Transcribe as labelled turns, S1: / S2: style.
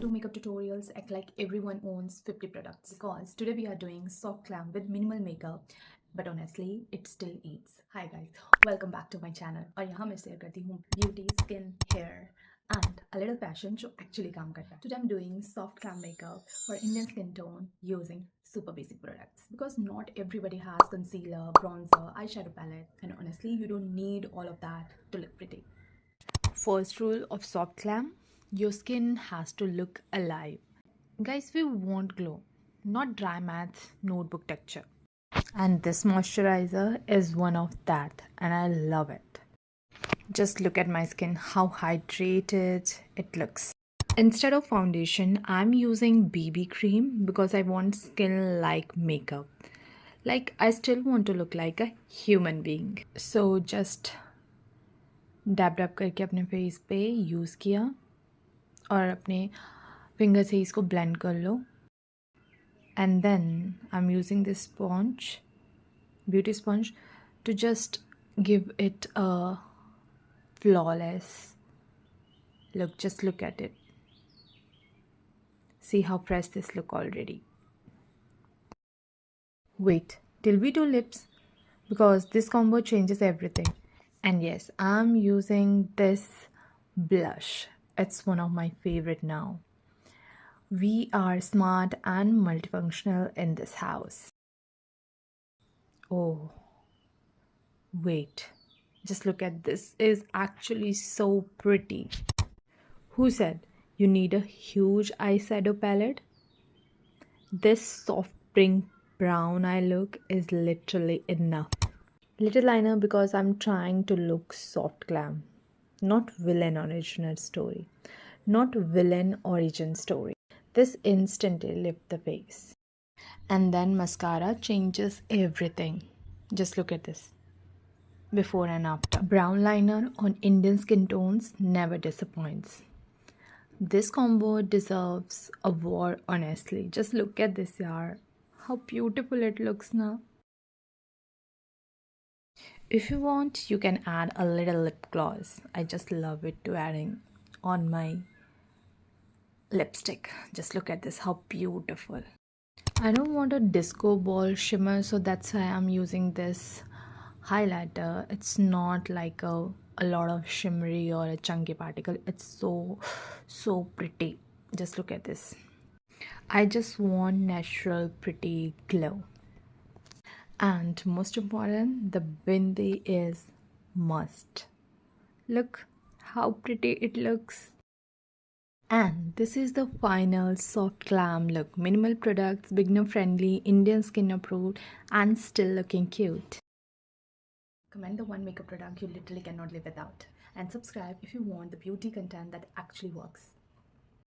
S1: do makeup tutorials act like everyone owns 50 products, because today we are doing soft glam with minimal makeup, but honestly it still eats. Hi guys, welcome back to my channel. और यहाँ मैं share करती हूँ beauty, skin, hair and a little passion जो actually काम करता है. Today I'm doing soft glam makeup for Indian skin tone using super basic products, because not everybody has concealer, bronzer, eyeshadow palette, and honestly you don't need all of that to look pretty. First rule of soft glam: your skin has to look alive. Guys, we want glow, not dry matte notebook texture. And this moisturizer is one of that, and I love it. Just look at my skin, how hydrated it looks. Instead of foundation, I'm using BB cream because I want skin like makeup. Like, I still want to look like a human being. So just dab dab करके अपने face पे use किया और अपने finger से इसको blend कर लो. And then I am using this sponge, beauty sponge, to just give it a flawless look. Just look at it. See how fresh this look already. Wait till we do lips, because this combo changes everything. And yes, I'm using this blush. It's one of my favorite now. We are smart and multifunctional in this house. Oh, wait. Just look at this. It is actually so pretty. Who said you need a huge eyeshadow palette? This soft pink brown eye look is literally enough. Little liner because I'm trying to look soft glam, not villain original story, not villain origin story. This instantly lift the face. And then mascara changes everything. Just look at this, before and after. Brown liner on Indian skin tones never disappoints. This combo deserves a award, honestly. Just look at this, yaar. How beautiful it looks now. If you want, you can add a little lip gloss. I just love it to adding on my lipstick. Just look at this, how beautiful. I don't want a disco ball shimmer, so that's why I'm using this highlighter. It's not like a lot of shimmery or a chunky particle. It's so pretty. Just look at this. I just want natural pretty glow. And most important, the bindi is must. Look how pretty it looks. And this is the final soft glam look. Minimal products, beginner friendly, Indian skin approved, and still looking cute. Comment the one makeup product you literally cannot live without. And subscribe if you want the beauty content that actually works.